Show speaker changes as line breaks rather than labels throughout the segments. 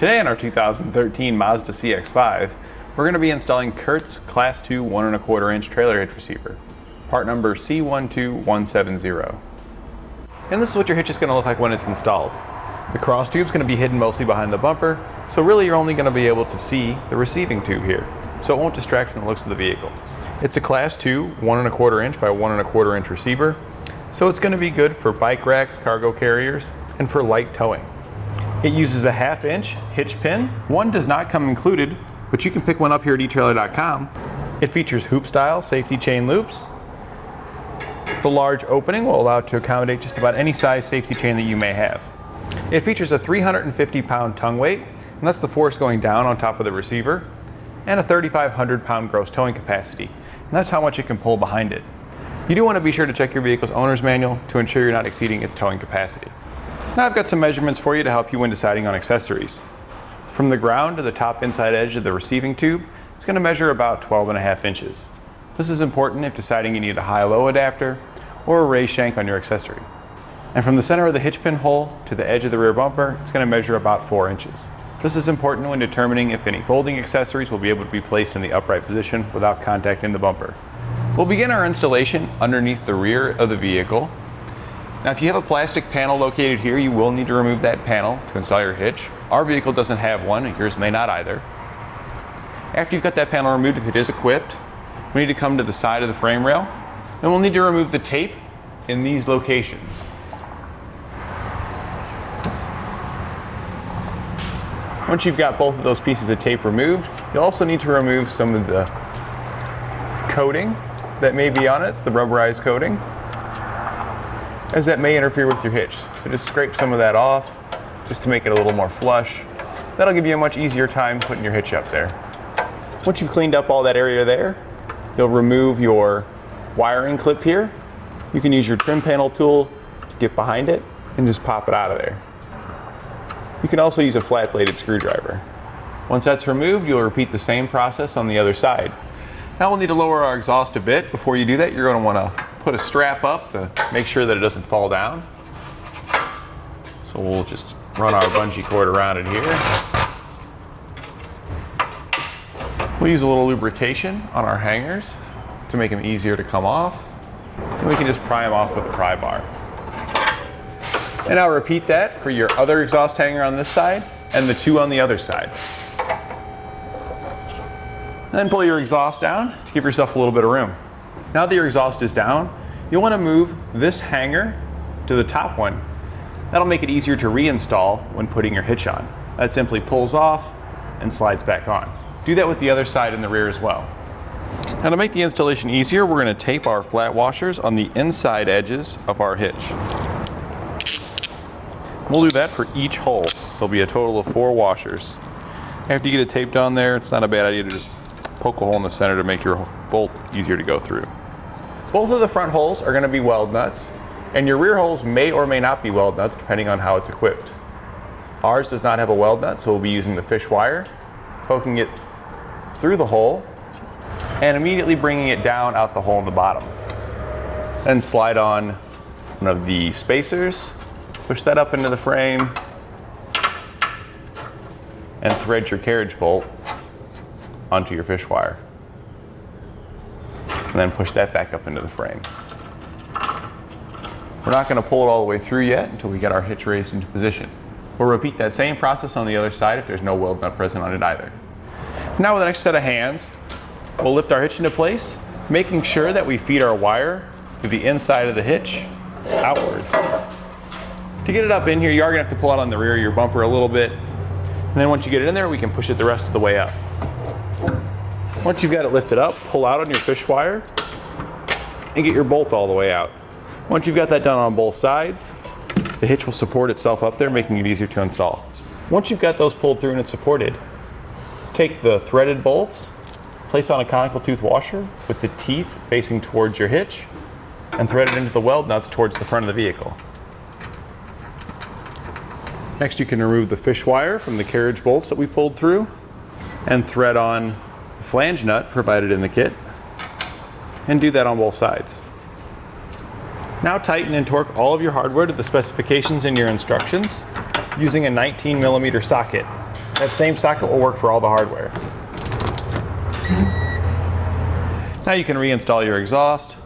Today on our 2013 Mazda CX-5, we're going to be installing CURT's Class 2 1¼ inch trailer hitch receiver, part number C12170. And this is what your hitch is going to look like when it's installed. The cross tube is going to be hidden mostly behind the bumper, so really you're only going to be able to see the receiving tube here, so it won't distract from the looks of the vehicle. It's a Class 2 1¼ inch by 1¼ inch receiver, so it's going to be good for bike racks, cargo carriers, and for light towing. It uses a 1/2 inch hitch pin. One does not come included, but you can pick one up here at etrailer.com. It features hoop style safety chain loops. The large opening will allow it to accommodate just about any size safety chain that you may have. It features a 350-pound tongue weight, and that's the force going down on top of the receiver, and a 3,500-pound gross towing capacity, and that's how much it can pull behind it. You do want to be sure to check your vehicle's owner's manual to ensure you're not exceeding its towing capacity. Now I've got some measurements for you to help you when deciding on accessories. From the ground to the top inside edge of the receiving tube, it's going to measure about 12.5 inches. This is important if deciding you need a high-low adapter or a raised shank on your accessory. And from the center of the hitch pin hole to the edge of the rear bumper, it's going to measure about 4 inches. This is important when determining if any folding accessories will be able to be placed in the upright position without contacting the bumper. We'll begin our installation underneath the rear of the vehicle. Now if you have a plastic panel located here, you will need to remove that panel to install your hitch. Our vehicle doesn't have one, yours may not either. After you've got that panel removed, if it is equipped, we need to come to the side of the frame rail, and we'll need to remove the tape in these locations. Once you've got both of those pieces of tape removed, you'll also need to remove some of the coating that may be on it, the rubberized coating, as that may interfere with your hitch. So just scrape some of that off, just to make it a little more flush. That'll give you a much easier time putting your hitch up there. Once you've cleaned up all that area there, you'll remove your wiring clip here. You can use your trim panel tool to get behind it and just pop it out of there. You can also use a flat-bladed screwdriver. Once that's removed, you'll repeat the same process on the other side. Now we'll need to lower our exhaust a bit. Before you do that, you're going to want to put a strap up to make sure that it doesn't fall down. So we'll just run our bungee cord around it here. We'll use a little lubrication on our hangers to make them easier to come off. And we can just pry them off with a pry bar. And I'll repeat that for your other exhaust hanger on this side and the two on the other side. And then pull your exhaust down to give yourself a little bit of room. Now that your exhaust is down, you'll want to move this hanger to the top one. That'll make it easier to reinstall when putting your hitch on. That simply pulls off and slides back on. Do that with the other side and the rear as well. Now to make the installation easier, we're going to tape our flat washers on the inside edges of our hitch. We'll do that for each hole. There'll be a total of 4 washers. After you get it taped on there, it's not a bad idea to just poke a hole in the center to make your bolt easier to go through. Both of the front holes are going to be weld nuts, and your rear holes may or may not be weld nuts depending on how it's equipped. Ours does not have a weld nut, so we'll be using the fish wire, poking it through the hole, and immediately bringing it down out the hole in the bottom. Then slide on one of the spacers, push that up into the frame, and thread your carriage bolt onto your fish wire. And then push that back up into the frame. We're not going to pull it all the way through yet until we get our hitch raised into position. We'll repeat that same process on the other side if there's no weld nut present on it either. Now with the next set of hands, we'll lift our hitch into place, making sure that we feed our wire to the inside of the hitch outward. To get it up in here, you are going to have to pull out on the rear of your bumper a little bit. And then once you get it in there, we can push it the rest of the way up. Once you've got it lifted up, pull out on your fish wire and get your bolt all the way out. Once you've got that done on both sides, the hitch will support itself up there, making it easier to install. Once you've got those pulled through and it's supported, take the threaded bolts, place on a conical tooth washer with the teeth facing towards your hitch, and thread it into the weld nuts towards the front of the vehicle. Next, you can remove the fish wire from the carriage bolts that we pulled through and thread on the flange nut provided in the kit, and do that on both sides. Now tighten and torque all of your hardware to the specifications in your instructions using a 19mm socket. That same socket will work for all the hardware. Now you can reinstall your exhaust.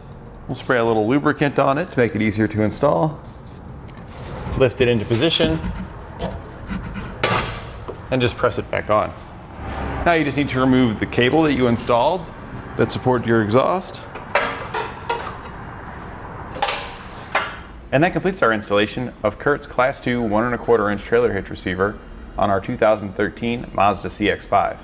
We'll spray a little lubricant on it to make it easier to install. Lift it into position and just press it back on. Now you just need to remove the cable that you installed that supported your exhaust. And that completes our installation of CURT's Class 2 1 1/4 inch trailer hitch receiver on our 2013 Mazda CX-5.